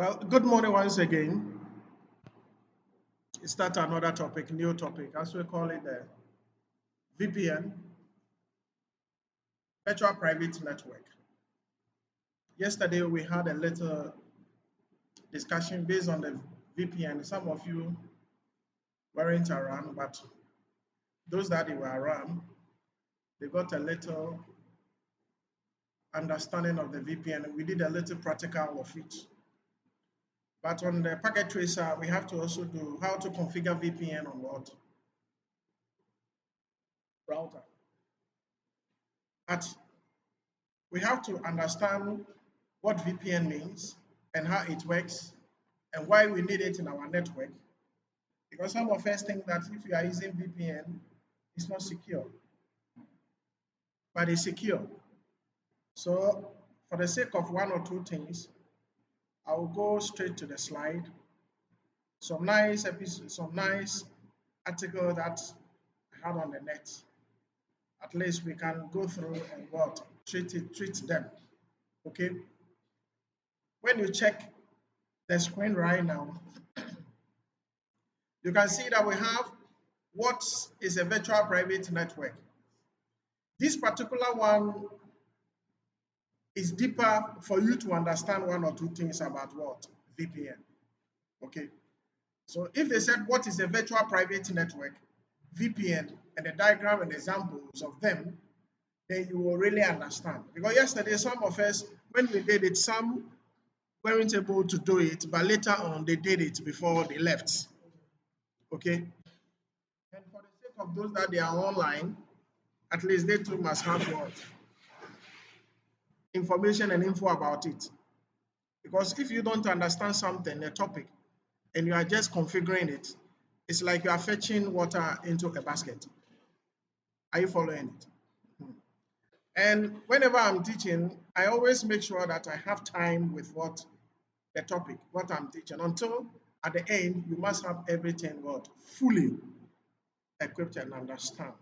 Well, good morning once again. Start another topic, new topic, as we call it the VPN, Virtual Private Network. Yesterday we had a little discussion based on the VPN. Some of you weren't around, but those that they were around, they got a little understanding of the VPN. We did a little practical of it. But on the packet tracer, we have to also do how to configure VPN on what? Router. But we have to understand what VPN means and how it works and why we need it in our network. Because some of us think that if you are using VPN, it's not secure, but it's secure. So, for the sake of one or two things, I will go straight to the slide. Some nice episode, some nice article that I had on the net. At least we can go through and what treat them. Okay. When you check the screen right now, you can see that we have what is a virtual private network. This particular one is deeper for you to understand one or two things about what? VPN. Okay. So if they said what is a virtual private network, VPN, and the diagram and examples of them, then you will really understand. Because yesterday, some of us, when we did it, some weren't able to do it, but later on they did it before they left. Okay. And for the sake of those that they are online, at least they too must have what? Information and info about it. Because if you don't understand something, a topic, and you are just configuring it, it's like you are fetching water into a basket. Are you following it? And whenever I'm teaching, I always make sure that I have time with what the topic, what I'm teaching, until at the end, you must have everything what fully equipped and understand.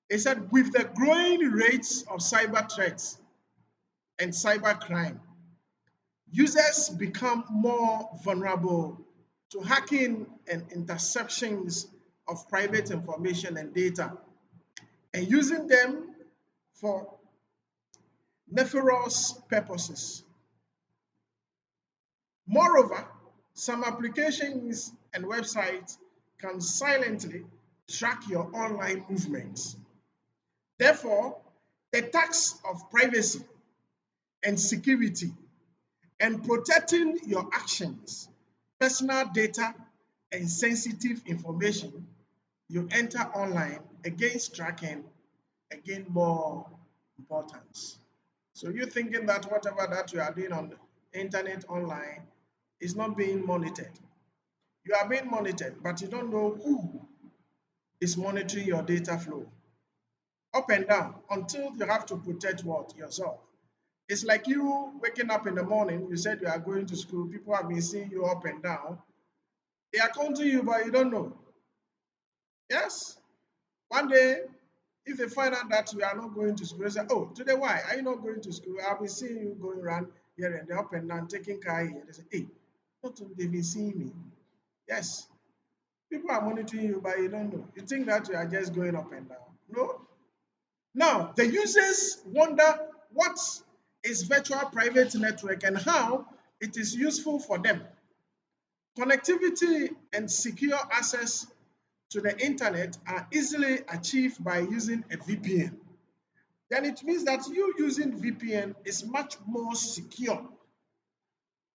It said, with the growing rates of cyber threats and cyber crime, users become more vulnerable to hacking and interceptions of private information and data, and using them for nefarious purposes. Moreover, some applications and websites can silently track your online movements. Therefore, the task of privacy and security and protecting your actions, personal data, and sensitive information you enter online against tracking again more importance. So you're thinking that whatever that you are doing on the internet online is not being monitored. You are being monitored, but you don't know who is monitoring your data flow up and down until you have to protect what? Yourself. It's like you waking up in the morning, you said you are going to school, people have been seeing you up and down. They are counting you, but you don't know. Yes. One day, if they find out that you are not going to school, they say, oh, today why? Are you not going to school? I've been seeing you going around here and there, up and down, taking car here. They say, hey, not they've been seeing me. Yes. People are monitoring you, but you don't know. You think that you are just going up and down. No. Now, the users wonder what is virtual private network and how it is useful for them. Connectivity and secure access to the internet are easily achieved by using a VPN. Then it means that you using VPN is much more secure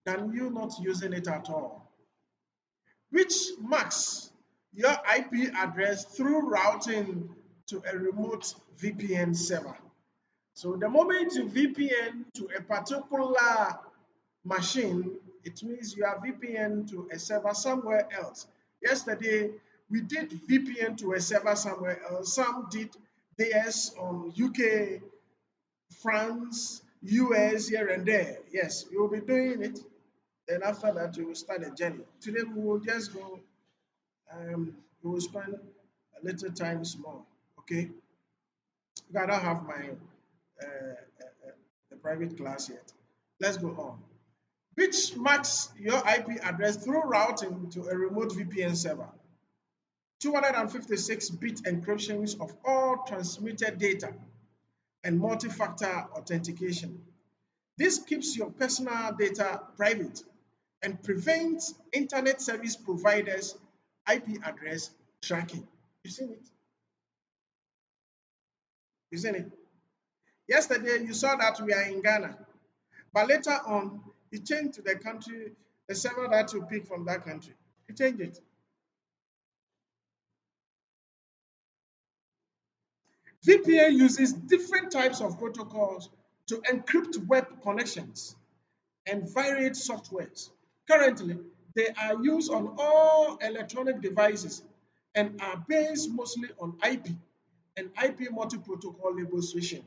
than you not using it at all, which marks your IP address through routing to a remote VPN server. So the moment you VPN to a particular machine, it means you are VPN to a server somewhere else. Yesterday, we did VPN to a server somewhere else. Some did theirs on UK, France, US, here and there. Yes, we will be doing it. Then after that, we will start a journey. Today, we will just go, we will spend a little time small, okay? I don't have my the private class yet. Let's go on. which marks your IP address through routing to a remote VPN server. 256-bit encryptions of all transmitted data and multi-factor authentication. This keeps your personal data private and prevents internet service providers' IP address tracking. You seen it? You seen it? Yesterday you saw that we are in Ghana, but later on you changed to the country, the server that you pick from that country. You change it. VPN uses different types of protocols to encrypt web connections and varied softwares. Currently, they are used on all electronic devices and are based mostly on IP and IP multi-protocol label switching.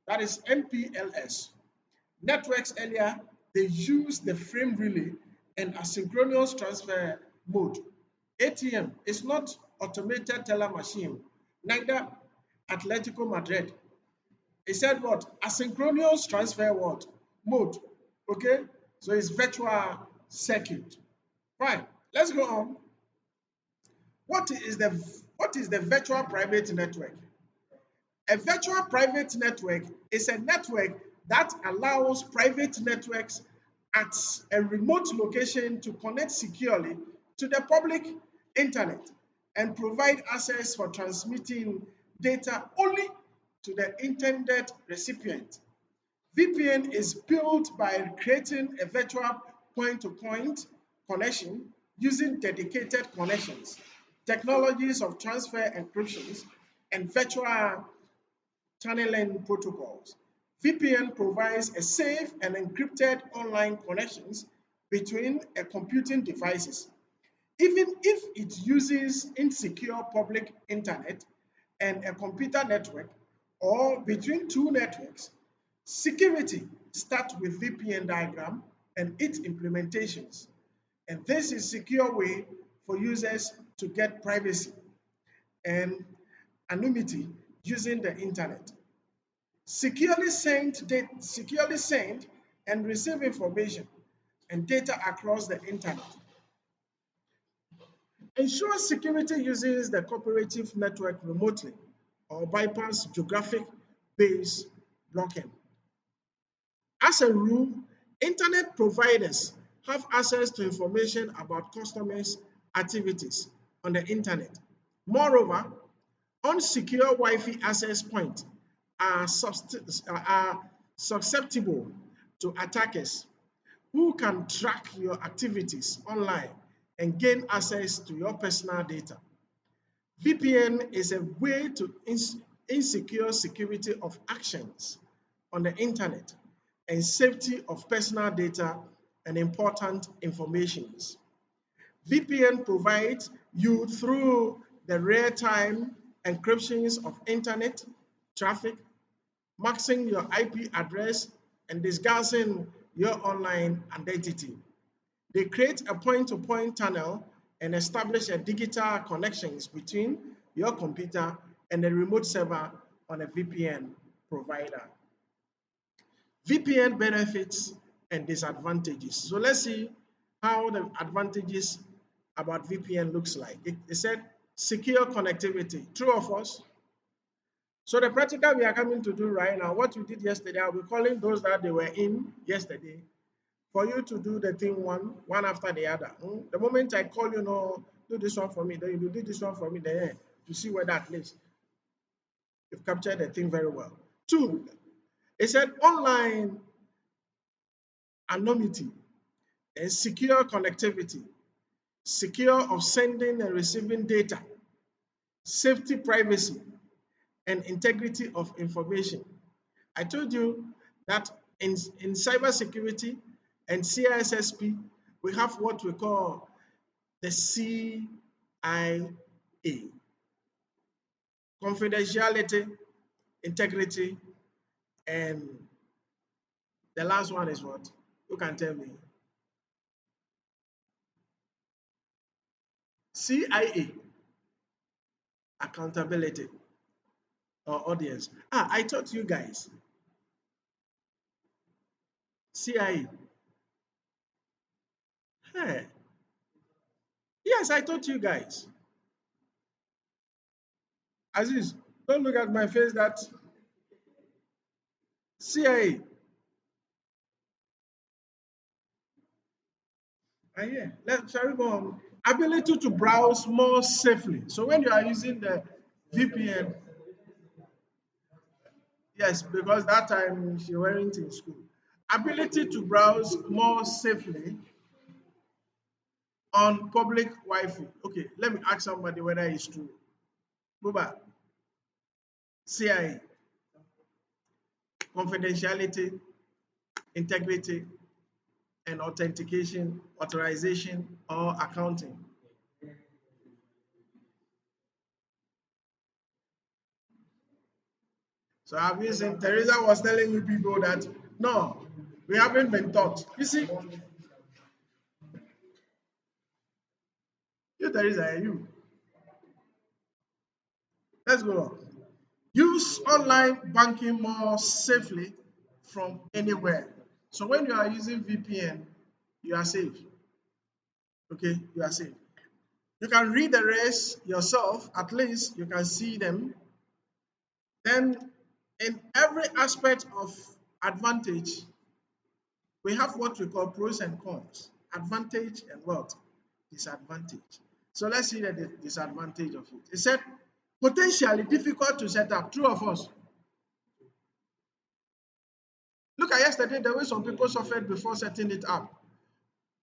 That is MPLS. Networks earlier, they used the frame relay and asynchronous transfer mode. ATM is not automated teller machine, neither Atletico Madrid. He said what? Asynchronous transfer what? Mode. Okay? So it's virtual circuit. Fine. Let's go on. What is the virtual private network? A virtual private network is a network that allows private networks at a remote location to connect securely to the public internet and provide access for transmitting data only to the intended recipient. VPN is built by creating a virtual point-to-point connection using dedicated connections, technologies of transfer encryptions, and virtual tunneling protocols. VPN provides a safe and encrypted online connections between a computing devices, even if it uses insecure public internet and a computer network or between two networks. Security starts with VPN diagram and its implementations, and this is a secure way for users to get privacy and anonymity using the internet. Securely send and receive information and data across the internet. Ensure security uses the cooperative network remotely or bypass geographic-based blocking. As a rule, internet providers have access to information about customers' activities on the internet. Moreover, unsecure Wi-Fi access points are susceptible to attackers who can track your activities online and gain access to your personal data. VPN is a way to insecure security of actions on the internet and safety of personal data and important informations. VPN provides you through the real-time encryptions of internet traffic, maxing your IP address and disguising your online identity. They create a point-to-point tunnel and establish a digital connections between your computer and the remote server on a VPN provider. VPN benefits and disadvantages. So let's see how the advantages about VPN looks like. It said secure connectivity. True or false? So the practical we are coming to do right now, what we did yesterday, I'll be calling those that they were in yesterday for you to do the thing one after the other. The moment I call you, no, do this one for me, then you do this one for me, then you see where that lays. You've captured the thing very well. 2, it said online anonymity and secure connectivity, secure of sending and receiving data, safety, privacy, and integrity of information. I told you that in cybersecurity and CISSP, we have what we call the CIA. Confidentiality, integrity, and the last one is what? You can tell me. CIA, accountability or audience. I taught you guys. CIA. Hey, yes, I told you guys. Aziz, don't look at my face. That CIA. Yeah, shall we go on? Ability to browse more safely. So when you are using the VPN, yes, because that time she weren't in school. Ability to browse more safely on public Wi-Fi. Okay, let me ask somebody whether it's true. Buba, CIA, confidentiality, integrity, and authentication, authorization, or accounting. So I've been saying Teresa was telling you people that no, we haven't been taught. You see, you Teresa, you. Let's go on. Use online banking more safely from anywhere. So when you are using VPN, you are safe. Okay, you are safe. You can read the rest yourself, at least you can see them. Then, in every aspect of advantage, we have what we call pros and cons, advantage and what? Disadvantage. So let's see the disadvantage of it. It said potentially difficult to set up. True of us. Look at yesterday, the way some people suffered before setting it up.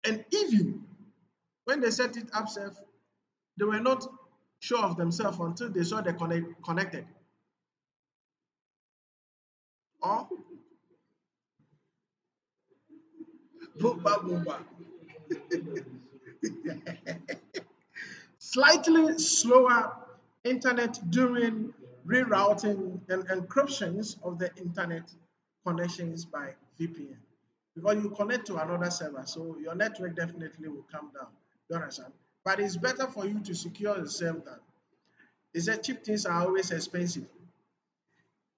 And even when they set it up, they were not sure of themselves until they saw they connected. Or boomba boomba. Slightly slower internet during rerouting and encryptions of the internet connections by VPN. Because you connect to another server, so your network definitely will come down. You understand? But it's better for you to secure yourself than they said cheap things are always expensive.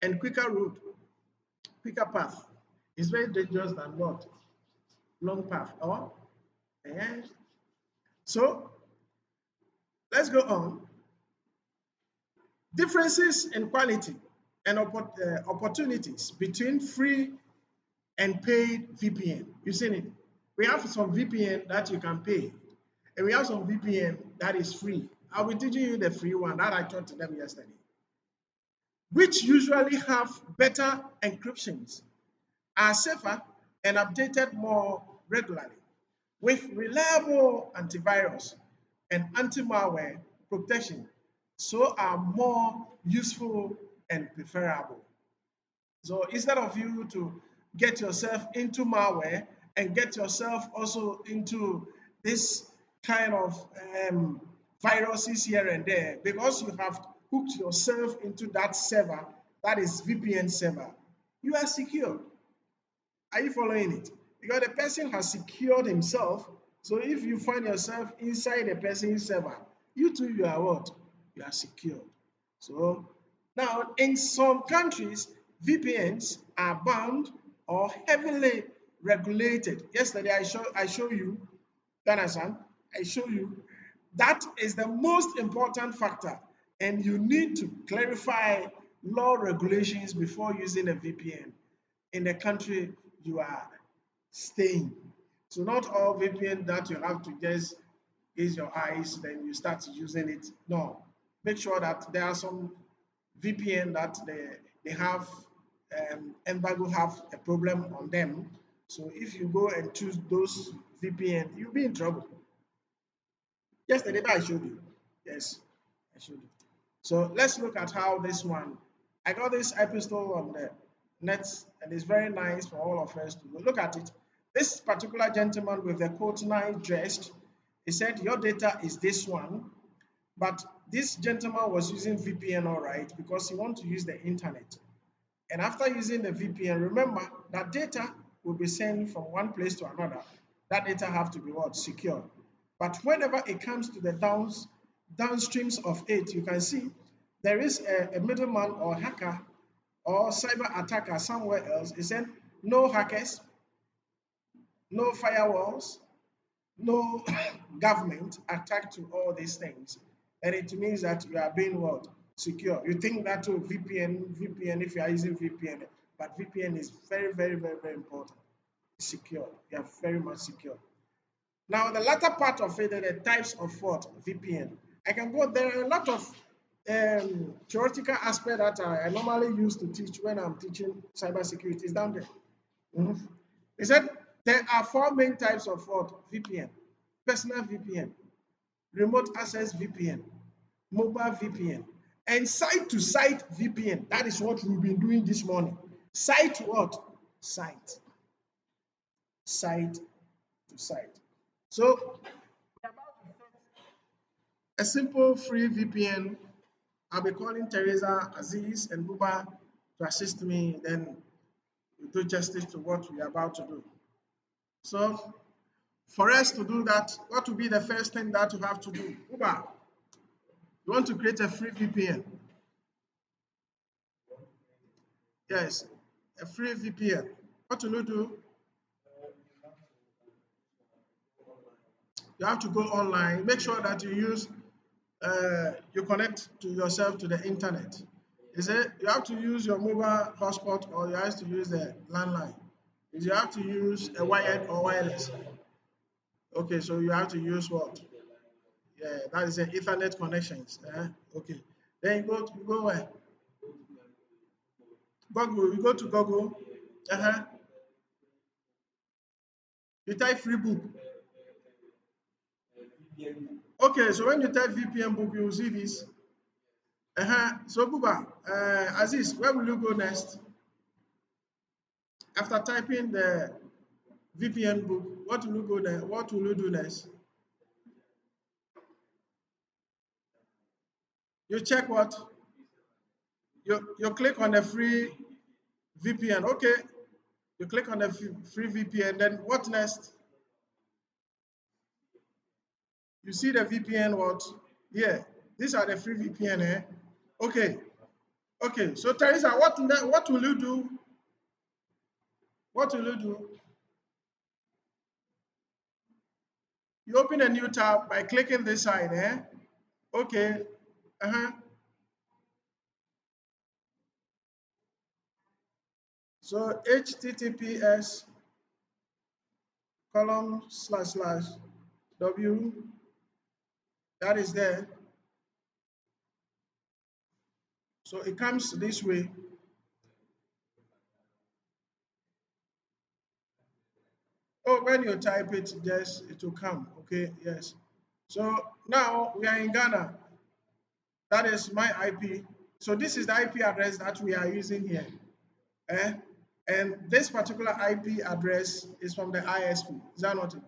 And quicker route, quicker path is very dangerous than what? Long path. Or yes. So let's go on. Differences in quality and opportunities between free and paid VPN. You've seen it. We have some VPN that you can pay, and we have some VPN that is free. I'll be teaching you the free one that I taught to them yesterday, which usually have better encryptions, are safer, and updated more regularly, with reliable antivirus and anti-malware protection, so are more useful and preferable. So instead of you to get yourself into malware and get yourself also into this kind of viruses here and there, because you have hooked yourself into that server, that is VPN server, you are secure. Are you following it? Because the person has secured himself. So if you find yourself inside a person's server, you too, you are what? You are secured. So now, in some countries, VPNs are banned or heavily regulated. Yesterday, I show you, Danasan, I show you that is the most important factor, and you need to clarify law regulations before using a VPN in the country you are staying. So not all VPN that you have to just gaze your eyes, then you start using it. No, make sure that there are some VPN that they have embargo have a problem on them. So if you go and choose those VPN, you'll be in trouble. Yesterday I showed you. Yes, I showed you. So let's look at how this one. I got this epistle on the net, and it's very nice for all of us to look at it. This particular gentleman with the coat nice dressed, he said, "Your data is this one," but this gentleman was using VPN all right because he wanted to use the internet. And after using the VPN, remember that data will be sent from one place to another. That data have to be what? Secure. But whenever it comes to the downstreams of it, you can see there is a middleman or hacker or cyber attacker somewhere else. It said no hackers, no firewalls, no government attack to all these things, and it means that you are being what? Secure. You think that VPN, if you are using VPN, but VPN is very, very, very, very important. Secure. You are very much secure. Now, the latter part of it, the types of what? VPN. I can go, there are a lot of theoretical aspect that I normally use to teach when I'm teaching cybersecurity. It's down there. Mhm. He said there are four main types of what? VPN. Personal VPN, remote access VPN, mobile VPN, and site-to-site VPN. That is what we've been doing this morning. Site to what? Site. Site to site. So a simple free VPN. I'll be calling Teresa, Aziz, and Buba to assist me. Then we do justice to what we are about to do. So for us to do that, what will be the first thing that you have to do? Buba, you want to create a free VPN? Yes, a free VPN. What will you do? You have to go online. Make sure that you connect to yourself to the internet. Is it you have to use your mobile hotspot or you have to use the landline? Is you have to use a wired or wireless? Okay, so you have to use what? Yeah, that is an Ethernet connections. Okay, then you go where? Google. You go to Google. Uh-huh. You type free book. Okay, so when you type VPN book, you will see this. So Buba, Aziz, where will you go next? After typing the VPN book, what will you go next? What will you do next? You check what? You click on the free VPN. Okay, you click on the free VPN. Then what next? You see the VPN what? Yeah, these are the free VPN. Okay, okay. So Teresa, what will you do? What will you do? You open a new tab by clicking this side. Okay. Uh-huh. So HTTPS column slash slash W, that is there. So it comes this way. Oh, when you type it, yes, it will come. Okay, yes. So now we are in Ghana. That is my IP. So this is the IP address that we are using here. Eh? And this particular IP address is from the ISP. Is that not it?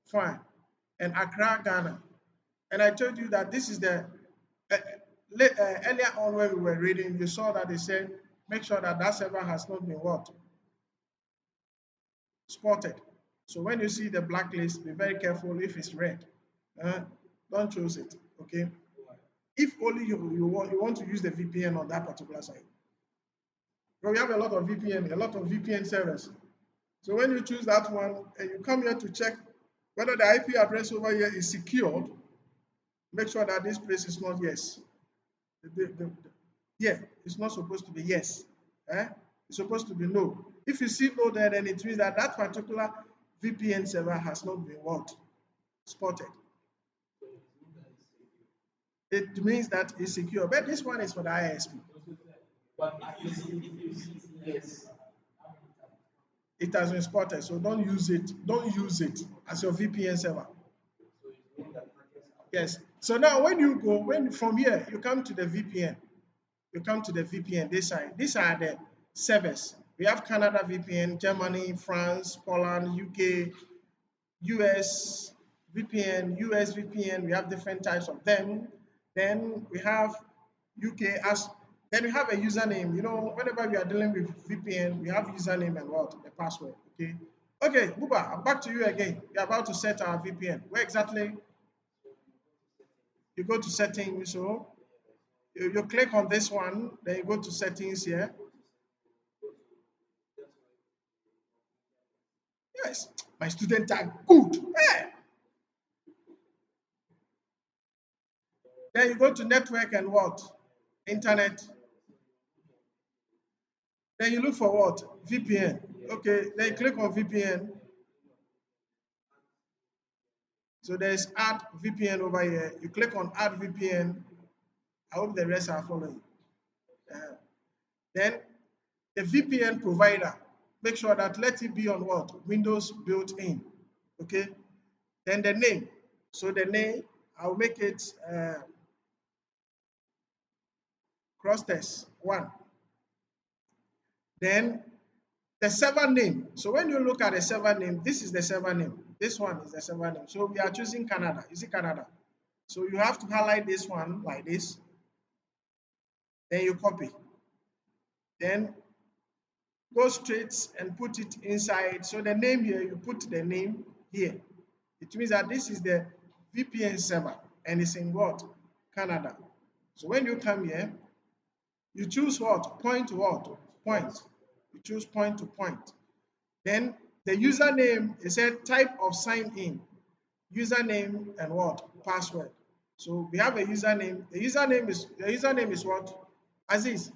Fine. And Accra, Ghana. And I told you that this is the uh, earlier on when we were reading, you saw that they said make sure that that server has not been what? Spotted. So when you see the blacklist, be very careful if it's red. Uh, don't choose it. Okay. If only you want to use the VPN on that particular site. But we have a lot of VPN servers. So when you choose that one and you come here to check whether the IP address over here is secured, make sure that this place is not yes. Yeah, it's not supposed to be yes. It's supposed to be no. If you see no there, then it means that that particular VPN server has not been what? Spotted. It means that it's secure. But this one is for the ISP. It has been spotted, so don't use it. Don't use it as your VPN server. Yes. So now when from here you come to the VPN, you come to the VPN this side. These are the servers. We have Canada VPN, Germany, France, Poland, UK, US VPN, US VPN. We have different types of them. Then we have UK as. Then we have a username. You know, whenever we are dealing with VPN, we have username and what? The password. Okay. Okay, Buba, I'm back to you again. We're about to set our VPN. Where exactly? You go to settings. So you click on this one, then you go to settings here. Yes, my students are good. Hey. Then you go to network and what? Internet. Then you look for what? VPN. Okay, then you click on VPN. So there's add VPN over here. You click on add VPN. I hope the rest are following. Uh, then the VPN provider, make sure that let it be on what? Windows built in. Okay. Then the name. So the name, I'll make it cross test 1. Then the server name. So when you look at the server name, this is the server name. This one is the server name. So we are choosing Canada. You see Canada. So you have to highlight this one like this. Then you copy. Then go straight and put it inside. So the name here, you put the name here. It means that this is the VPN server and it's in what? Canada. So when you come here, you choose what? Point to what? Point. You choose point to point. Then the username is a type of sign in. Username and what? Password. So we have a username. The username is what? Aziz.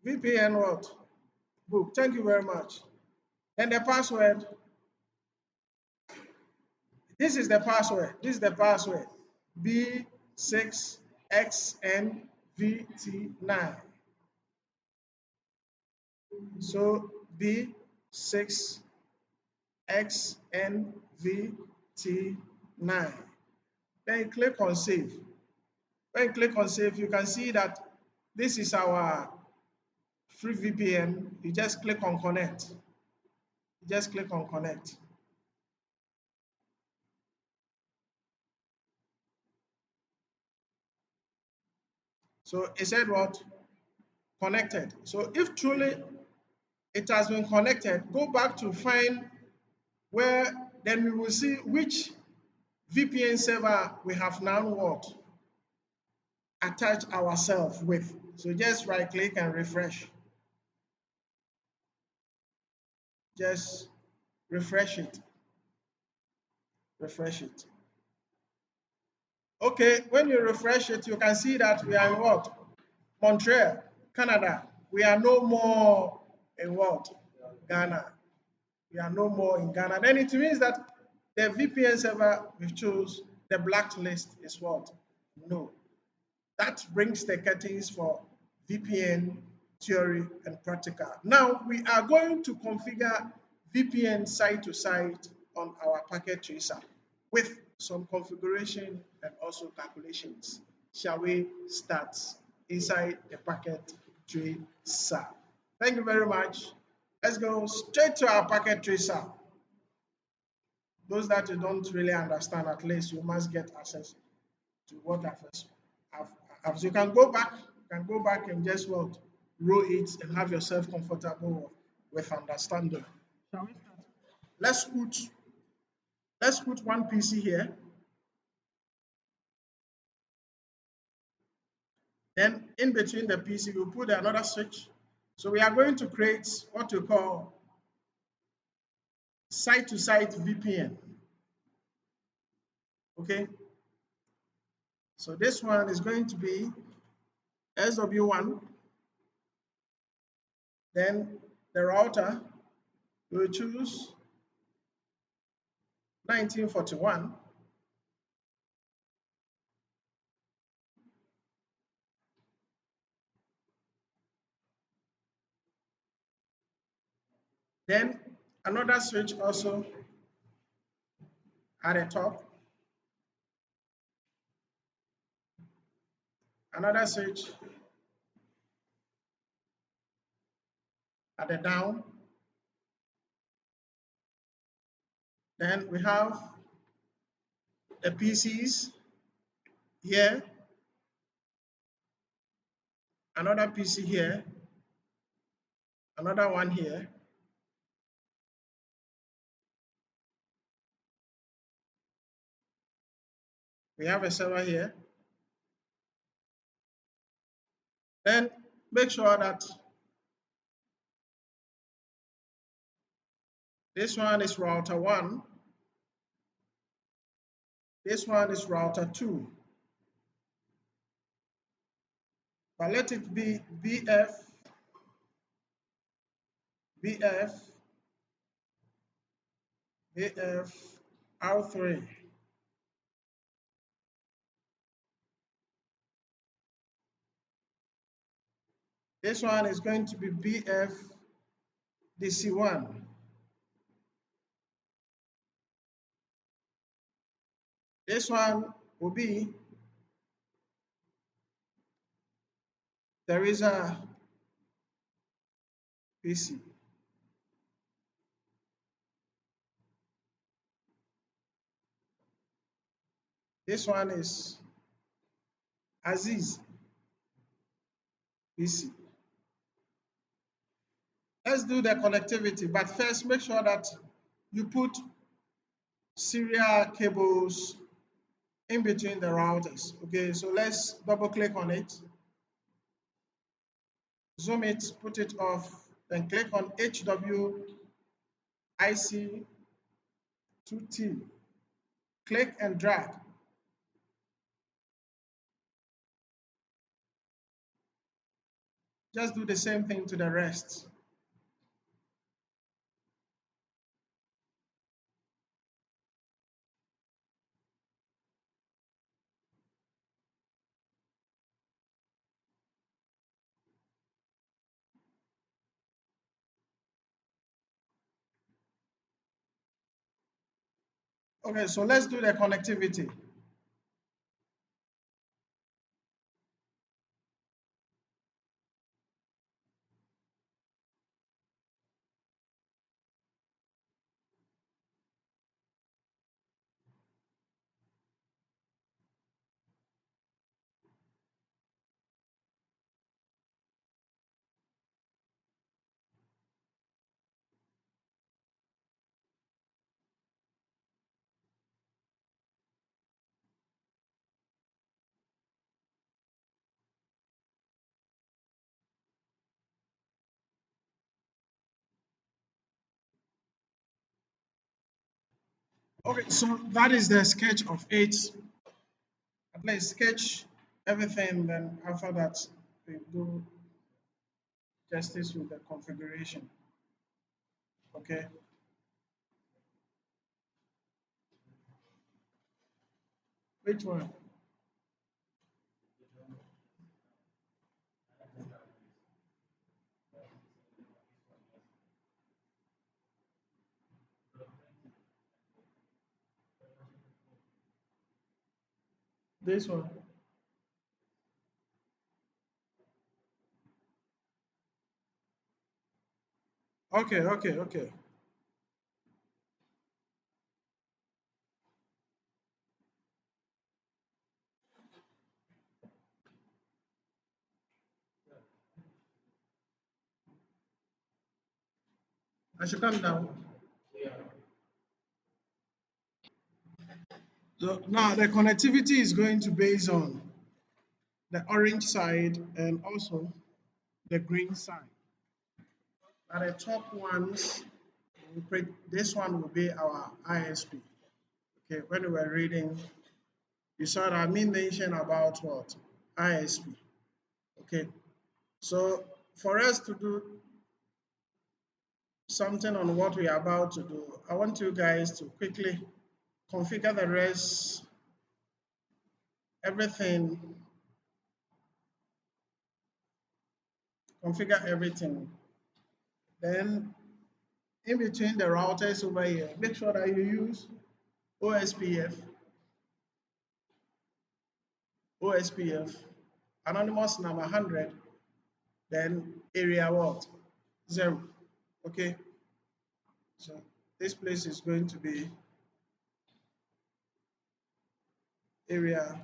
VPN what? Book. Thank you very much. Then the password. This is the password. This is the password. B6XNVT9. So B6XNVT9. Then you click on save. When you click on save, you can see that this is our free VPN. You just click on connect. You just click on connect. So it said what? Connected. So if truly it has been connected, go back to find where, then we will see which VPN server we have now what? Attach ourselves with. So just right click and refresh. Just refresh it. Refresh it. Okay, when you refresh it, you can see that we are in what? Montreal, Canada. We are no more in what? Ghana. We are no more in Ghana. Then it means that the VPN server we chose, the blacklist is what? No. That brings the curtains for VPN theory and practical. Now we are going to configure VPN site to site on our packet tracer with some configuration and also calculations. Shall we start inside the packet tracer? Thank you very much. Let's go straight to our packet tracer. Those that you don't really understand, at least you must get access to what I've so you can go back and just what row it and have yourself comfortable with understanding. Shall we start? Let's put one PC here. Then in between the PC, we'll put another switch. So we are going to create what we call site-to-site VPN. Okay. So this one is going to be SW1. Then the router will choose 1941. Then another switch also at the top. Another switch at the down. Then we have the PCs here, another PC here, another one here. We have a server here. Then make sure that This one is router 1. This one is router 2. But let it be BF, R3. This one is going to be BF DC1. This one will be Teresa PC. This one is Aziz PC. Let's do the connectivity, but first make sure that you put serial cables in between the routers. Okay, so let's double click on it, zoom it, put it off, then click on HWIC2T. Click and drag. Just do the same thing to the rest. Okay, so let's do the connectivity. Okay, so that is the sketch of it. At least sketch everything, then after that we do justice with the configuration. Okay. Which one? This one. Okay, okay, okay. I should come down. So now the connectivity is going to base on the orange side and also the green side. At the top ones, this one will be our ISP. Okay, when we were reading, you saw that me mention about what? ISP. Okay, so for us to do something on what we are about to do, I want you guys to quickly configure the rest, everything, configure everything. Then in between the routers over here, make sure that you use OSPF, OSPF, anonymous number 100, then area what? 0. Okay, so this place is going to be area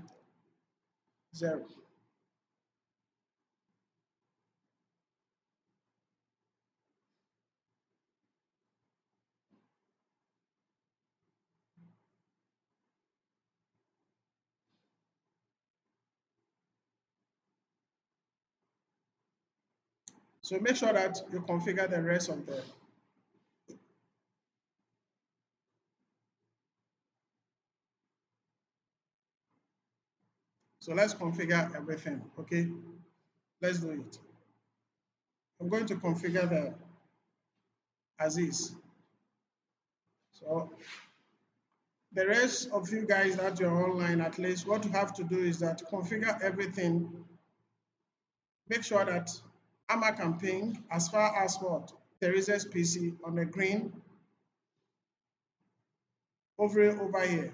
0. So make sure that you configure the rest of the So let's configure everything. Okay, let's do it. I'm going to configure the as is. So the rest of you guys that you're online, at least what you have to do is that configure everything. Make sure that AMA can ping as far as what Teresa's PC on the green over here.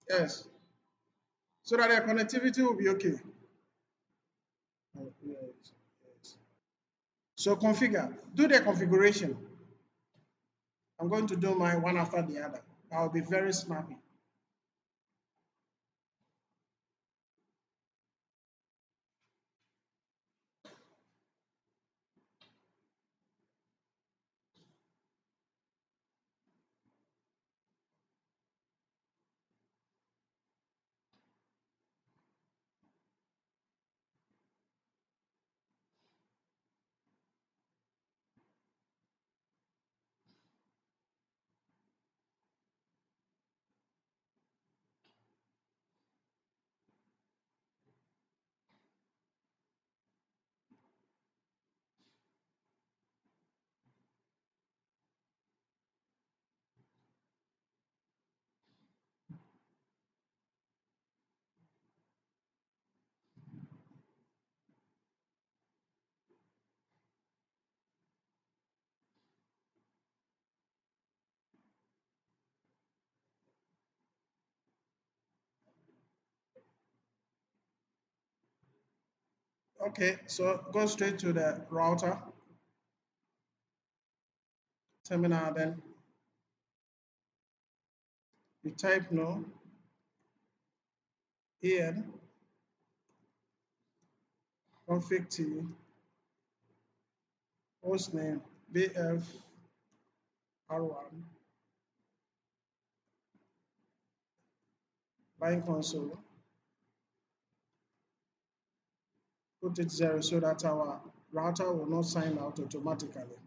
Yes, so that the connectivity will be okay. Yes. So configure, do the configuration. I'm going to do mine one after the other. I'll be very snappy. Okay, so go straight to the router terminal, then you type no en config t hostname bfr1 line console, put it 0 so that our router will not sign out automatically.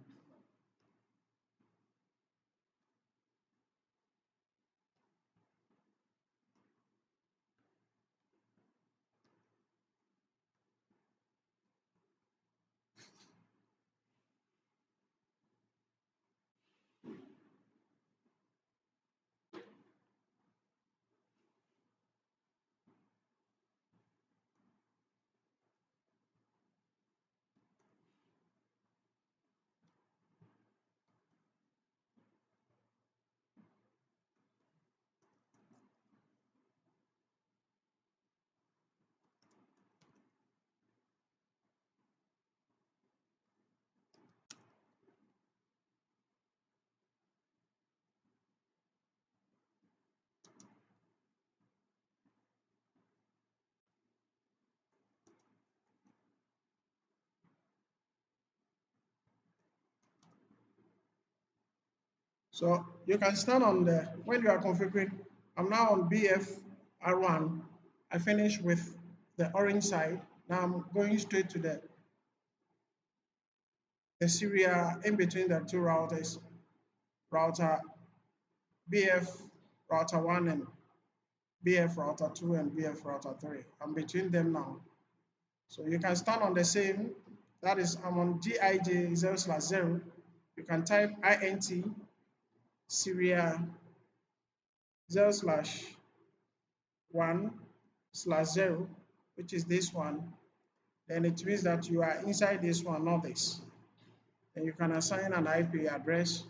So you can stand on the, when you are configuring, I'm now on BFR1. I finish with the orange side. Now I'm going straight to the serial in between the two routers, router BF router 1 and BF router 2 and BF router 3. I'm between them now. So you can stand on the same, that is, I'm on GIJ 0/0. You can type INT serial 0/1/0, which is this one. Then it means that you are inside this one, not this. And you can assign an IP address,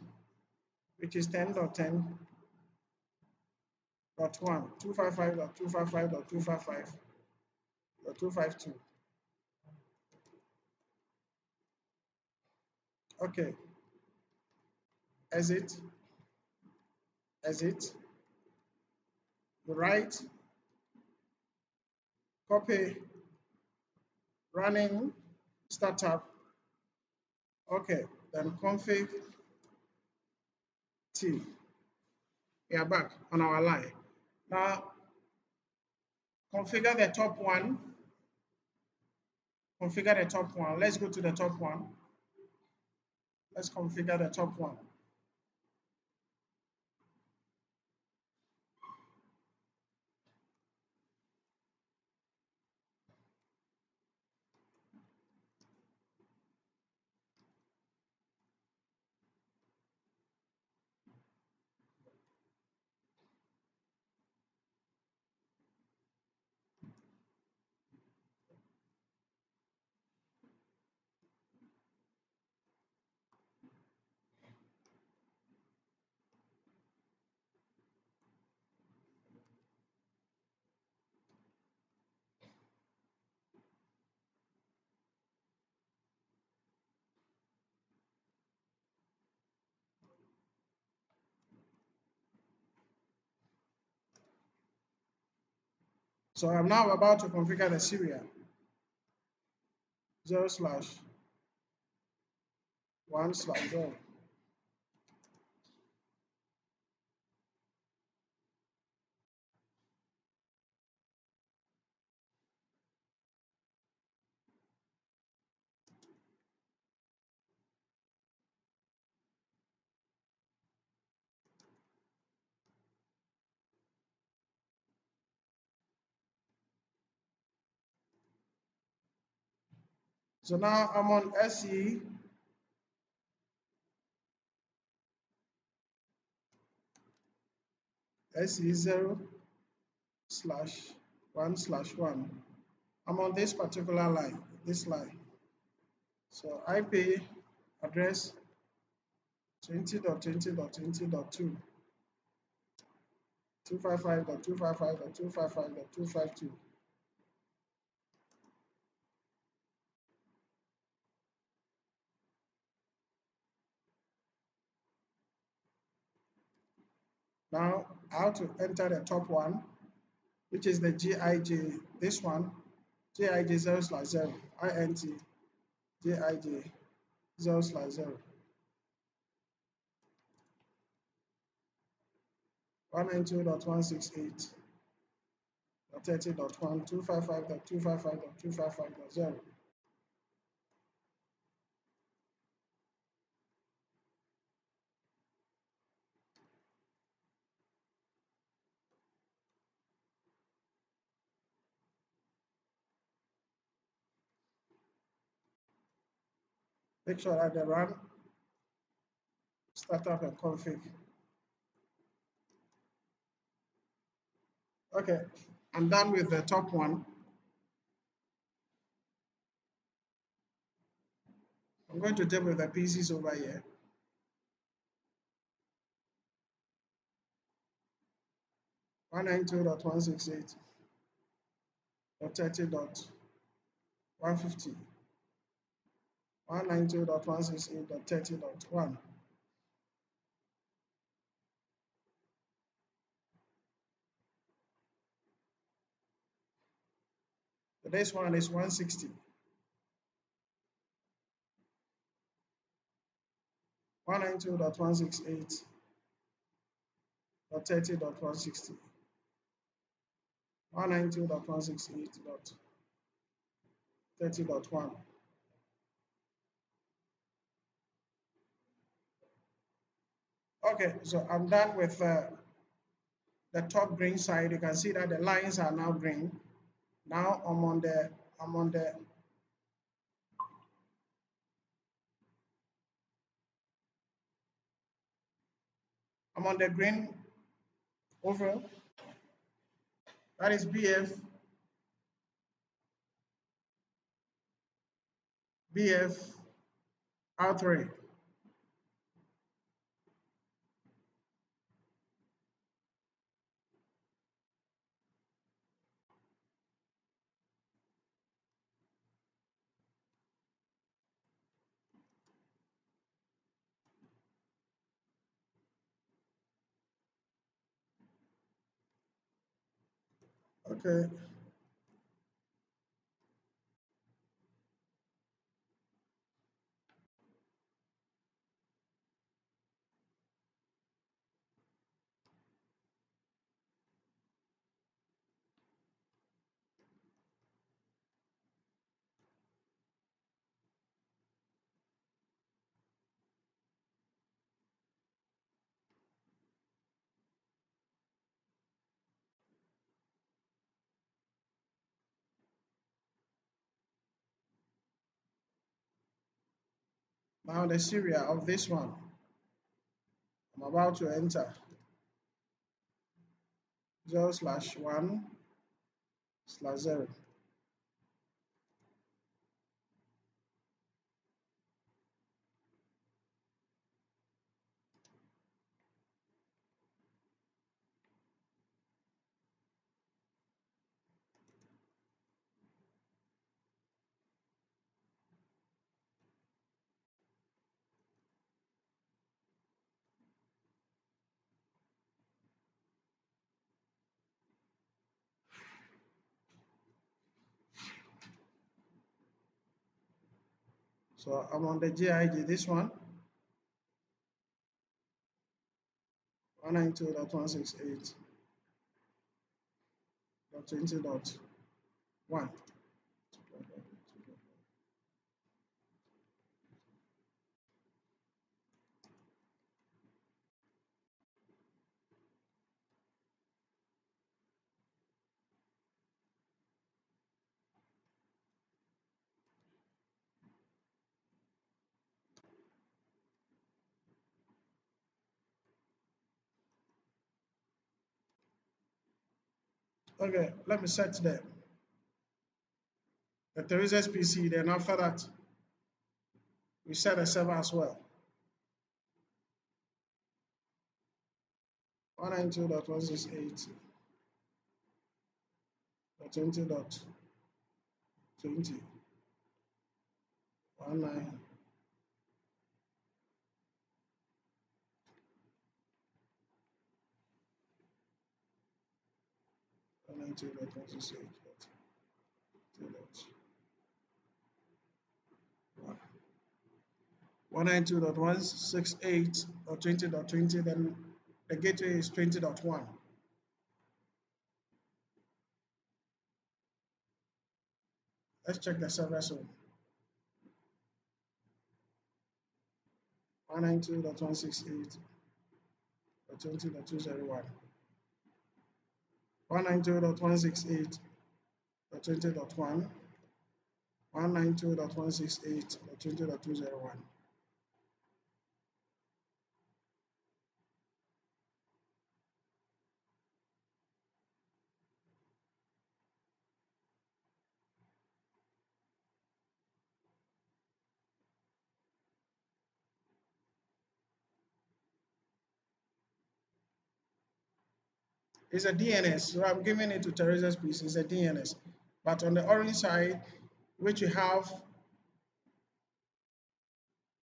which is 10.10.1, 255.255.255.252. Okay, exit, exit, you write, copy, running, startup. Okay, then config T. We are back on our line. Now, configure the top one. Configure the top one. Let's go to the top one. Let's configure the top one. So I'm now about to configure the serial 0/1/0. So now I'm on SE 0/1/1. I'm on this particular line, this line. So IP address 20.20.20.2, 255.255.255.252. Now I have to enter the top one, which is the GIJ, this one, GIJ 0/0, INT, GIJ 0/0, 192.168.30.1, 255.255.255.0. Make sure that the run, startup and config. Okay, I'm done with the top one. I'm going to deal with the PCs over here. 192.168.30.150, 192.168.30.1. So this one is 160. 192.168.30.160. 192.168.30.1. Okay, so I'm done with the top green side. You can see that the lines are now green. Now I'm on the green over. That is BF R3. Okay. Now the serial of this one, I'm about to enter 0/1/0. So I'm on the GIG, this one, 192.168.20.1. Okay, let me set the Teresa's PC. Then after that, we set a server as well. 192.168.20.20. 19. One 192.168.20.20, then the gateway is 20.1. Let's check the server zone. 192.168.20.201. 192.168.20.1. 192.168.20.201. It's a DNS, so I'm giving it to Teresa's piece. It's a DNS. But on the orange side, which you have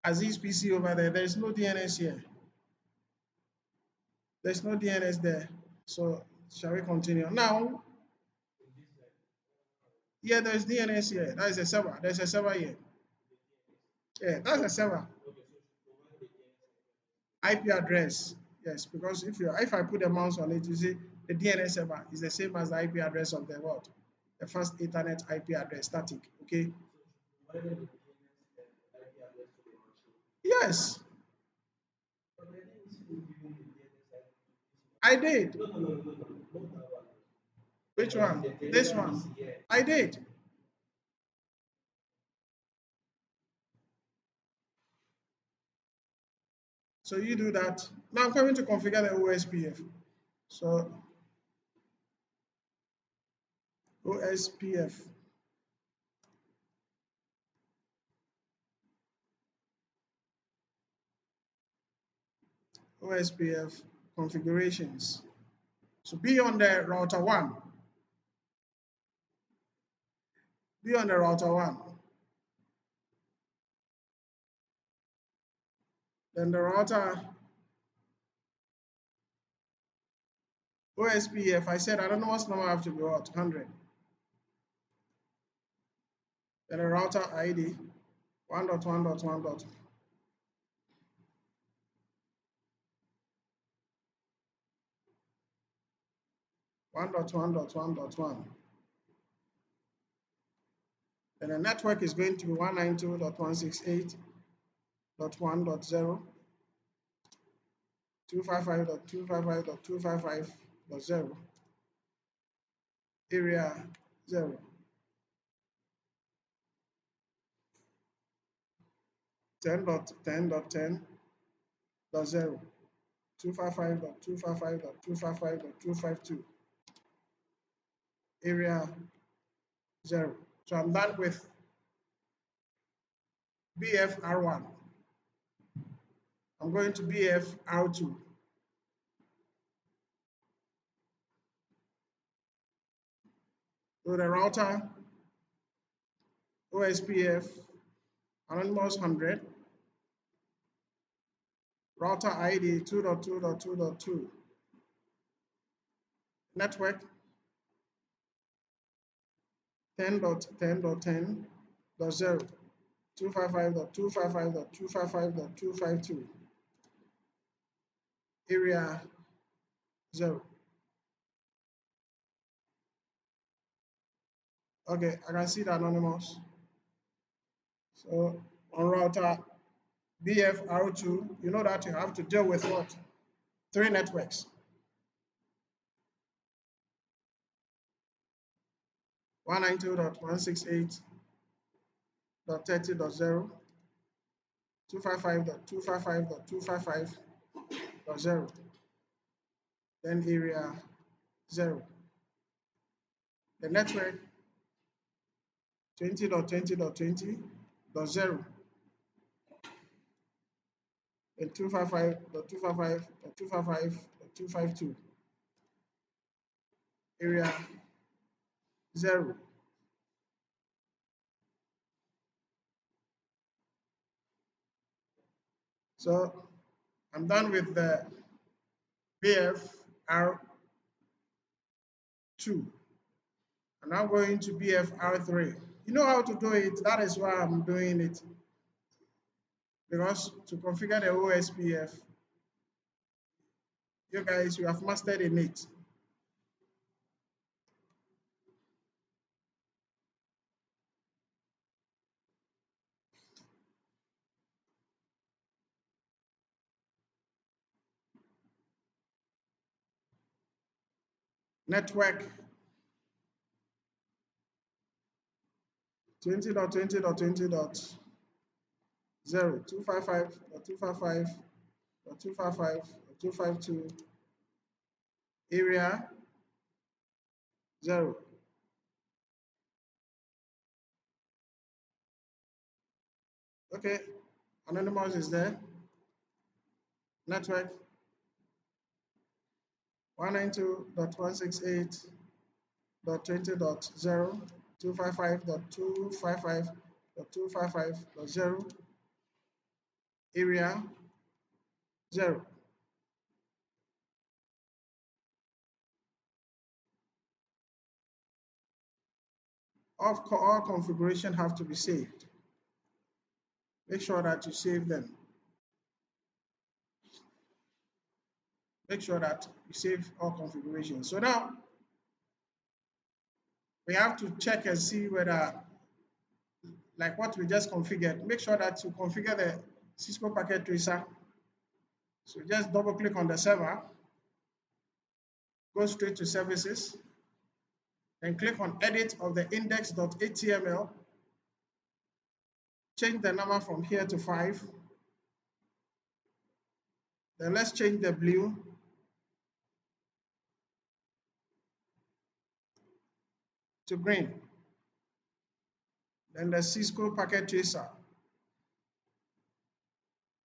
Aziz PC over there, there's no DNS here. There's no DNS there. So shall we continue? Now, yeah, there's DNS here. That is a server. There's a server here. Yeah, that's a server. IP address. Yes, because if I put a mouse on it, you see the DNS server is the same as the IP address of the what? The first Ethernet IP address, static. Okay. Yes, I did. Which one? This one. I did. So you do that. Now I'm going to configure the OSPF. So OSPF. OSPF configurations. So be on the router 1. Be on the router 1. Then the router OSPF, I said I don't know what's number, I have to be what? 100. Then the router ID 1.1.1. 1.1.1.1. Then the network is going to be 192.168.1.0, 255.255.255.0, area 0, 10.10.10.0, 255.255.255.252, area 0. So I'm done with BFR1. I'm going to BFR2. So the router OSPF anonymous 100, router ID 2.2.2.2, network 10.10.10.0, 255.255.255.252, area 0. Okay, I can see the anonymous. So on router BFR2, you know that you have to deal with what? 3 networks. 192.168.30.0, 255.255.255.0, then area 0. The network 20.20.20.0 and 255.255.255.252, area 0. So I'm done with the BFR2. I'm now going to BFR3. You know how to do it. That is why I'm doing it. Because to configure the OSPF, you guys, you have mastered in it. Network 20.20.20.0, 255.255.255.252, area 0. Okay, anonymous is there. Network 192.168.20.0, 255.255.255.0, area 0. All configuration have to be saved. Make sure that you save them. Make sure that you save all configurations. So now we have to check and see whether, like what we just configured, make sure that you configure the Cisco packet tracer. So just double click on the server, go straight to services, and click on edit of the index.html. Change the number from here to 5. Then let's change the blue to green. Then the Cisco packet tracer.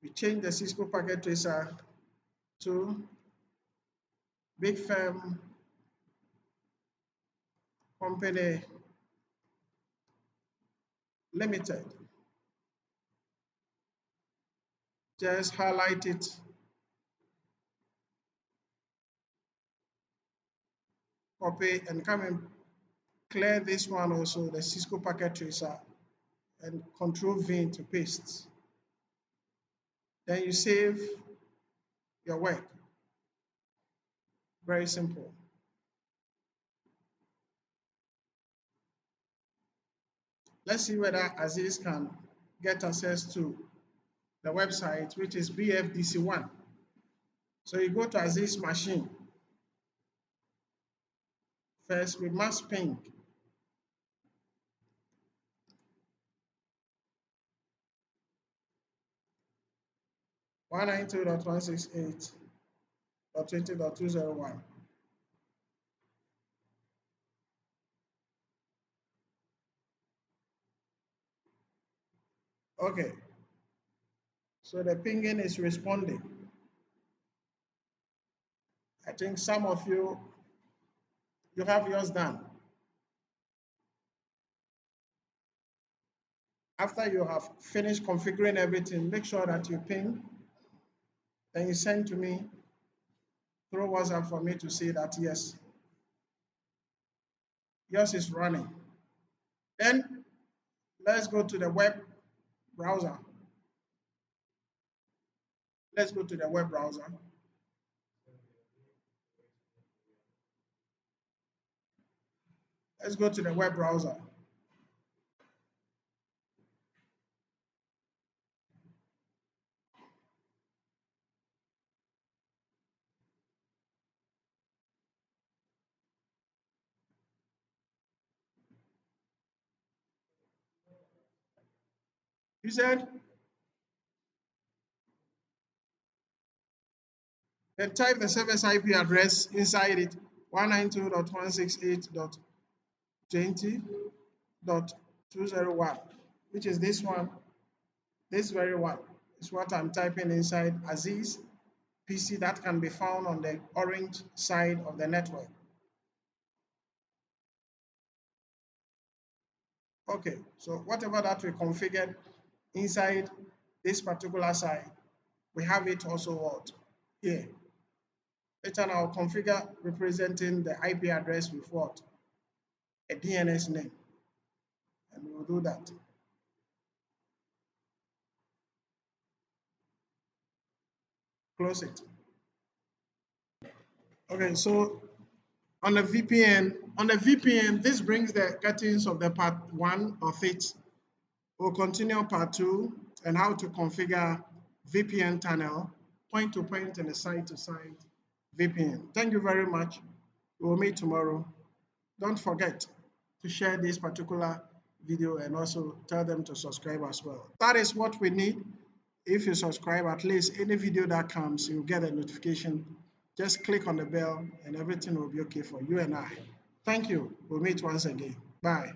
We change the Cisco packet tracer to Big Firm Company Limited. Just highlight it. Copy and come and clear this one also, the Cisco packet tracer, and Control V to paste. Then you save your work. Very simple. Let's see whether Aziz can get access to the website, which is BFDC1. So you go to Aziz machine. First, we must ping 192.168.20.201. Okay, so the pinging is responding. I think some of you have yours done. After you have finished configuring everything, make sure that you ping, then you send to me through WhatsApp for me to see that yes, yours is running. Then let's go to the web browser. Let's go to the web browser. Let's go to the web browser. You said, then type the service IP address inside it, 192.168.20.201, which is this one. This very one is what I'm typing inside Aziz PC that can be found on the orange side of the network. Okay, so whatever that we configured inside this particular side, we have it also what? Here. Later on, I'll configure representing the IP address with what? A DNS name. And we'll do that. Close it. Okay, so on the VPN, this brings the curtains of the part 1 of it. We'll continue part 2 and how to configure VPN tunnel, point to point and side to side VPN. Thank you very much. We'll meet tomorrow. Don't forget to share this particular video and also tell them to subscribe as well. That is what we need. If you subscribe, at least any video that comes, you'll get a notification. Just click on the bell and everything will be okay for you and I. Thank you. We'll meet once again. Bye.